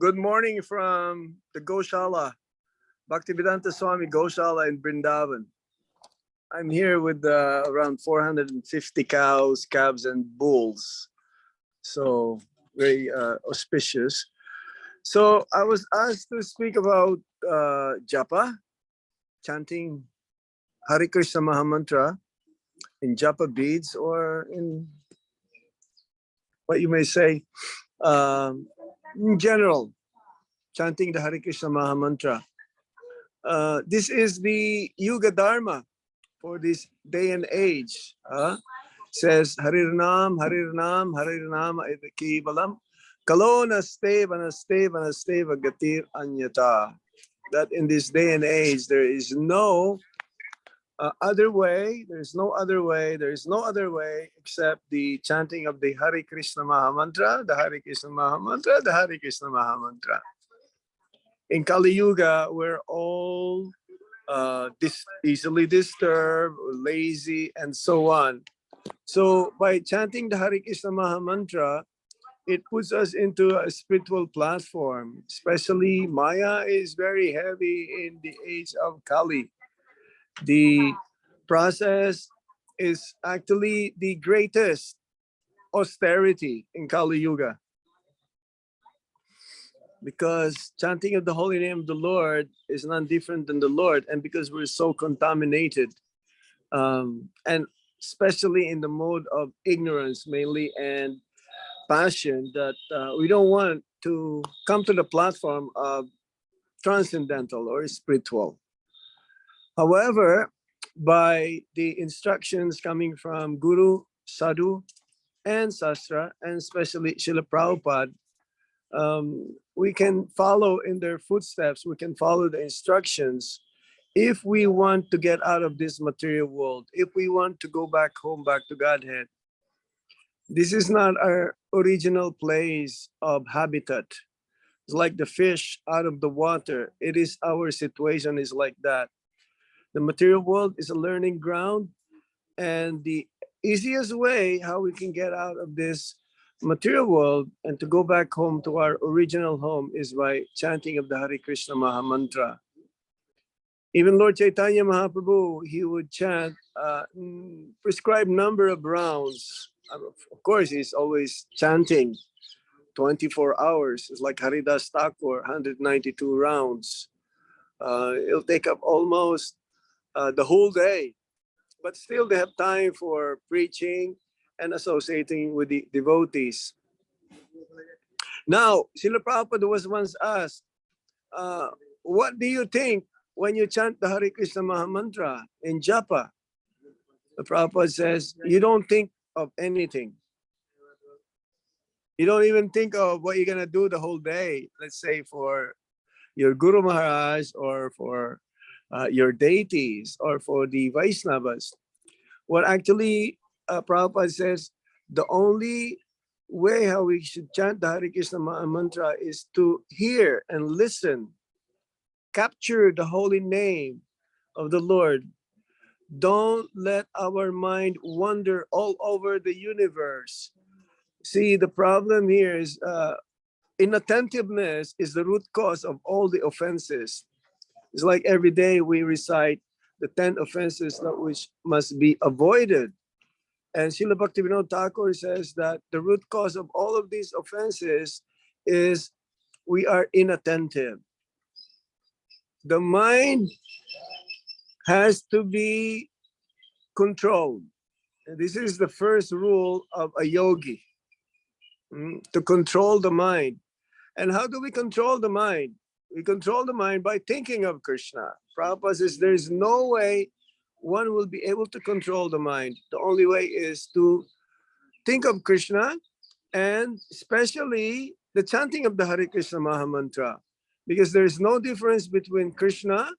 Good morning from the Goshala, Bhaktivedanta Swami Goshala in Vrindavan. I'm here with around 450 cows, calves, and bulls. So very auspicious. So I was asked to speak about japa, chanting Hare Krishna Mahamantra in japa beads, or in what you may say, in general, chanting the Hare Krishna Mahamantra. This is the Yuga Dharma for this day and age. Says Harir Nam, Harir Nam, Harir Nam Kevalam. Kalona Steva Steva Steva Gatir Anyata. That in this day and age there is no other way, there is no other way, there is no other way except the chanting of the Hare Krishna Mahamantra, the Hare Krishna Mahamantra, the Hare Krishna Mahamantra. In Kali Yuga, we're all easily disturbed, lazy, and so on. So by chanting the Hare Krishna Mahamantra, it puts us into a spiritual platform. Especially Maya is very heavy in the age of Kali. The process is actually the greatest austerity in Kali Yuga, because chanting of the holy name of the Lord is not different than the Lord, and because we're so contaminated, and especially in the mode of ignorance mainly and passion, that we don't want to come to the platform of transcendental or spiritual. However, by the instructions coming from Guru, Sadhu, and Sastra, and especially Srila Prabhupada, we can follow in their footsteps, we can follow the instructions if we want to get out of this material world, if we want to go back home, back to Godhead. This is not our original place of habitat. It's like the fish out of the water. It is our situation is like that. The material world is a learning ground, and the easiest way how we can get out of this material world and to go back home to our original home is by chanting of the Hare Krishna Mahamantra. Even Lord Chaitanya Mahaprabhu, he would chant prescribed number of rounds. Of course, he's always chanting 24 hours. It's like Haridas Thakur, 192 rounds. It'll take up almost the whole day, but still they have time for preaching and associating with the devotees. Now, Srila Prabhupada was once asked, what do you think when you chant the Hare Krishna Mahamantra in japa? The Prabhupada says, you don't think of anything. You don't even think of what you're going to do the whole day, let's say for your Guru Maharaj, or for your deities, or for the Vaishnavas. What actually Prabhupada says, the only way how we should chant the Hare Krishna Mantra is to hear and listen, capture the holy name of the Lord. Don't let our mind wander all over the universe. See, the problem here is inattentiveness is the root cause of all the offenses. It's like every day we recite the 10 offenses that which must be avoided. And Srila Bhaktivinoda Thakur says that the root cause of all of these offenses is we are inattentive. The mind has to be controlled. And this is the first rule of a yogi, to control the mind. And how do we control the mind? We control the mind by thinking of Krishna. Prabhupada says there is no way one will be able to control the mind. The only way is to think of Krishna, and especially the chanting of the Hare Krishna Mahamantra, because there is no difference between Krishna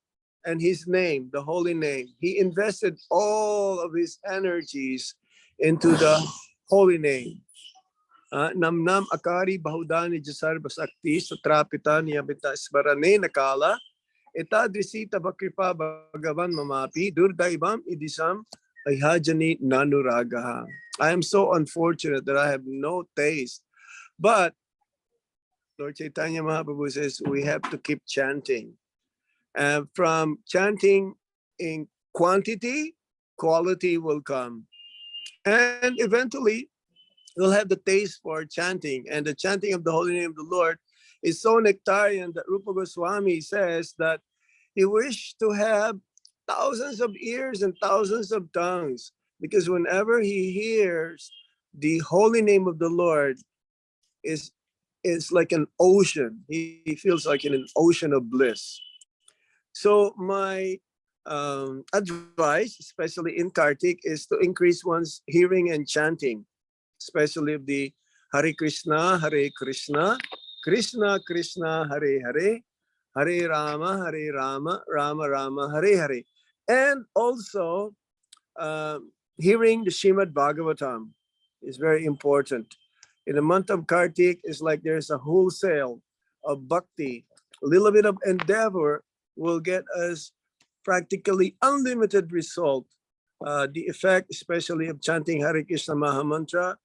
and his name, the holy name. He invested all of his energies into the holy name. Nam nam akari bahudani jasar basakti satrapita niyamita smarane nakala etadrisita bakripa bhagavan mamapi durdaivam idisam ayhajani nanuragaha. I am so unfortunate that I have no taste, but Lord Chaitanya Mahaprabhu says we have to keep chanting. From chanting in quantity, quality will come. And eventually, we'll have the taste for chanting. And the chanting of the holy name of the Lord is so nectarian that Rupa Goswami says that he wished to have thousands of ears and thousands of tongues, because whenever he hears the holy name of the Lord, is like an ocean. He feels like in an ocean of bliss. So my advice, especially in Kartik, is to increase one's hearing and chanting, especially of the Hare Krishna, Krishna Krishna, Hare Hare, Hare Rama, Rama Rama, Hare Hare. And also hearing the Shrimad Bhagavatam is very important. In the month of Kartik, it's like there's a wholesale of bhakti. A little bit of endeavor will get us practically unlimited result. The effect, especially of chanting Hare Krishna Mahamantra,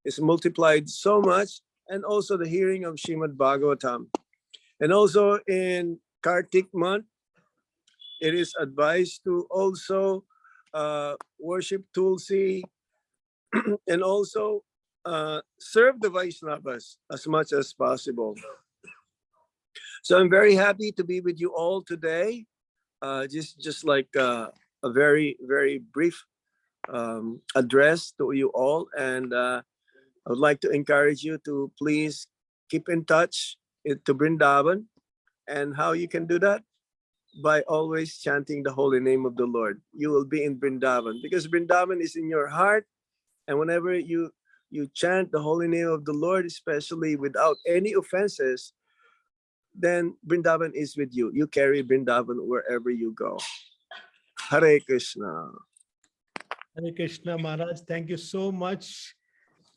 is multiplied so much, and also the hearing of Shrimad Bhagavatam. And also in Kartik month, it is advised to also worship Tulsi and also serve the Vaishnavas as much as possible. So I'm very happy to be with you all today. Just like a very, very brief address to you all. And I would like to encourage you to please keep in touch to Vrindavan. And how you can do that? By always chanting the holy name of the Lord. You will be in Vrindavan, because Vrindavan is in your heart. And whenever you chant the holy name of the Lord, especially without any offenses, then Vrindavan is with you. You carry Vrindavan wherever you go. Hare Krishna. Hare Krishna, Maharaj. Thank you so much.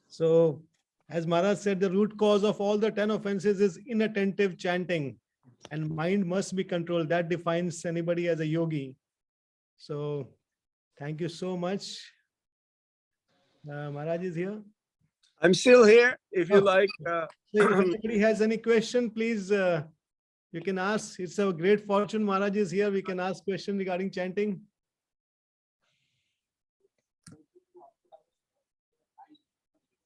So, as Maharaj said, the root cause of all the 10 offenses is inattentive chanting, and mind must be controlled. That defines anybody as a yogi. So, thank you so much. Maharaj is here. I'm still here. If you like. If anybody has any question, please, you can ask. It's a great fortune. Maharaj is here. We can ask question regarding chanting.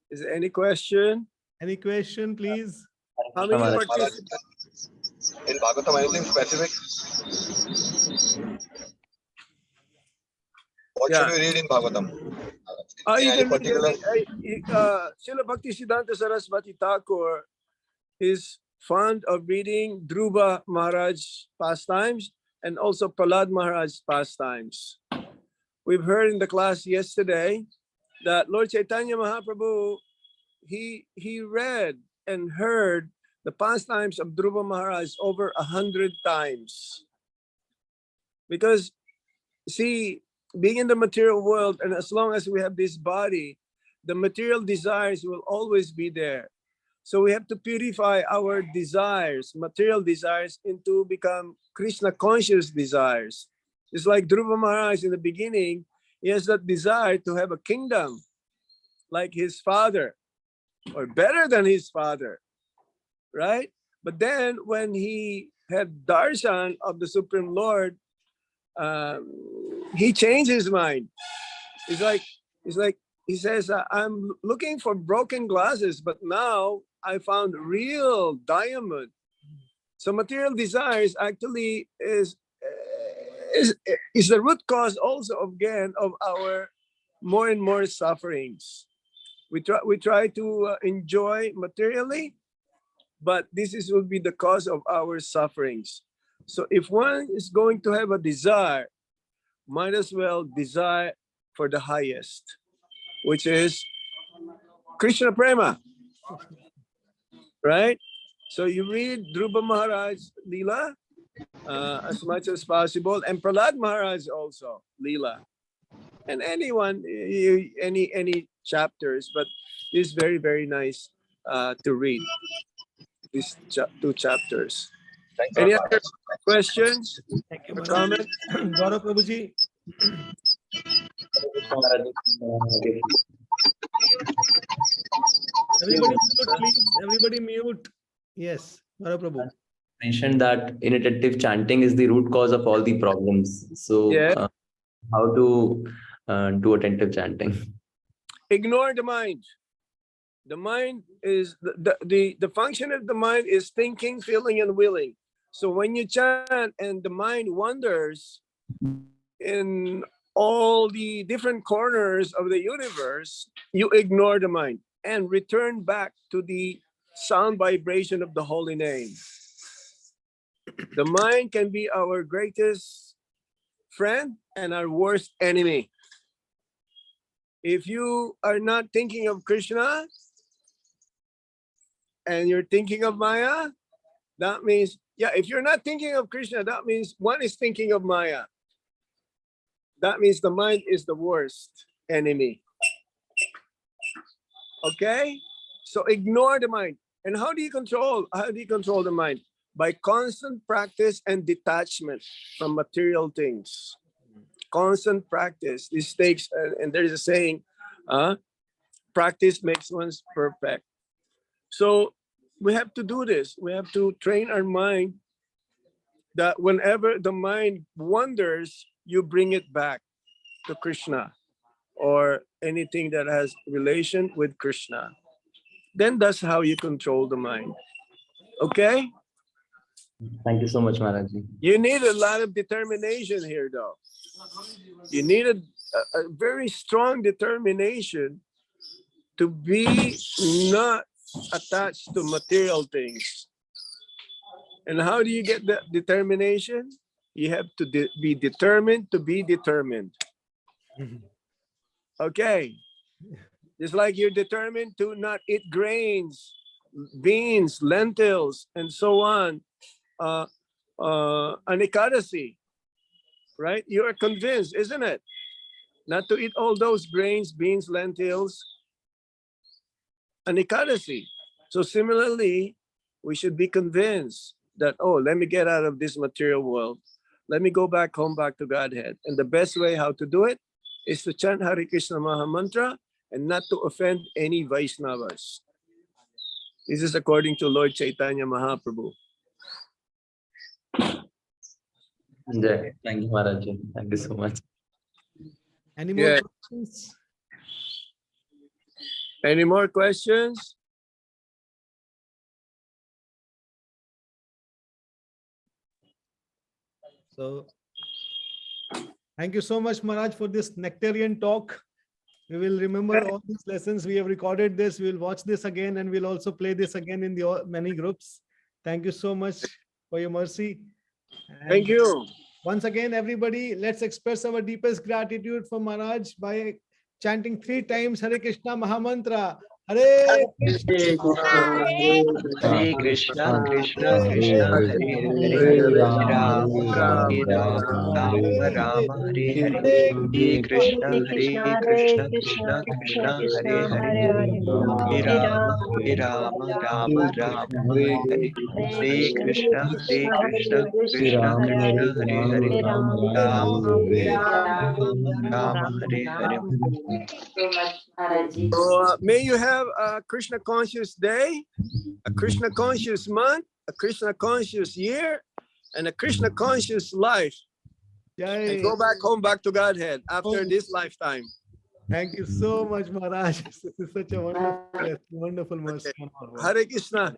Is there any question? Any question, please? How many participants? In Bhagavatam, anything specific? What should we read in Bhagavatam? You Any can particular? Srila Bhaktisiddhanta Saraswati Thakur is fond of reading Dhruva Maharaj pastimes and also Prahlad Maharaj pastimes. We've heard in the class yesterday that Lord Chaitanya Mahaprabhu, he read and heard the pastimes of Dhruva Maharaj over 100 times. Because, see, being in the material world, and as long as we have this body, the material desires will always be there. So we have to purify our desires, material desires, into become Krishna conscious desires. It's like Dhruva Maharaj in the beginning, he has that desire to have a kingdom like his father, or better than his father, right? But then when he had darshan of the Supreme Lord, he changed his mind. It's like he says, I'm looking for broken glasses, but now I found real diamond. So material desires actually is the root cause also again of our more and more sufferings. We try to enjoy materially, but this will be the cause of our sufferings. So if one is going to have a desire, might as well desire for the highest, which is Krishna Prema, right? So you read Dhruva Maharaj Leela as much as possible, and Prahlad Maharaj also Leela, and anyone, any chapters, but it's very, very nice to read these two chapters. Any other questions? Thank you, or comments? Gaurav Prabhuji. Everybody mute, please. Everybody mute. Yes, Prabhu. Mentioned that inattentive chanting is the root cause of all the problems. So, Yeah. how to do attentive chanting? Ignore the mind. The mind is the function of the mind is thinking, feeling, and willing. So when you chant and the mind wanders in all the different corners of the universe, you ignore the mind and return back to the sound vibration of the holy name. The mind can be our greatest friend and our worst enemy. If you are not thinking of Krishna and you're thinking of Maya, that means, yeah, if you're not thinking of Krishna, that means one is thinking of Maya. That means the mind is the worst enemy. Okay? So ignore the mind. And how do you control the mind? By constant practice and detachment from material things. Constant practice. This takes, and there is a saying, practice makes one perfect. So we have to do this. We have to train our mind that whenever the mind wanders, you bring it back to Krishna or anything that has relation with Krishna. Then that's how you control the mind. Okay? Thank you so much, Maharaji. You need a lot of determination here, though. You need a very strong determination to be not attached to material things. And how do you get that determination? You have to be determined to be determined. Okay. Just like you're determined to not eat grains, beans, lentils, and so on. An ekadasi, right? You are convinced, isn't it? Not to eat all those grains, beans, lentils, an ekadasi. So similarly, we should be convinced that, oh, let me get out of this material world. Let me go back home, back to Godhead. And the best way how to do it is to chant Hare Krishna Maha Mantra and not to offend any Vaishnavas. This is according to Lord Chaitanya Mahaprabhu. Jai. Thank you, Maharaji. Thank you so much. Any more Yeah. questions? Any more questions? So thank you so much, Maharaj, for this nectarian talk. We will remember all these lessons. We have recorded this. We will watch this again and we'll also play this again in the many groups. Thank you so much for your mercy. Thank And you. once again, everybody, let's express our deepest gratitude for Maharaj by chanting 3 times Hare Krishna Mahamantra. Hare Krishna. Hare Krishna, Krishna Hare Krishna, Hare. Hare Hare, Hare Hare Rama, Rama, Rama Hare Rama, Rama, Rama Hare Rama, Hare Hare, Hare Hare Krishna, Hare Hare Krishna, Krishna, Hare Krishna Krishna, Krishna Krishna, Hare Krishna, Hare, Hare Hare, Hare Hare Rama, Rama, Hare Hare Rama, Rama, Rama Rama, Hare Hare, Hare Hare Krishna, Krishna, Hare Hare Krishna, Krishna, Hare Krishna, Krishna Hare Krishna, Hare, Hare Hare, Hare Rama, Hare Rama Rama, Hare Hare Rama, Rama, Rama Rama Rama, Hare Hare. So may you have a Krishna conscious day, a Krishna conscious month, a Krishna conscious year, and a Krishna conscious life. And Jai. go back home, back to Godhead after this lifetime. Thank you so much, Maharaj. This is such a wonderful, wonderful mercy. Hare Krishna.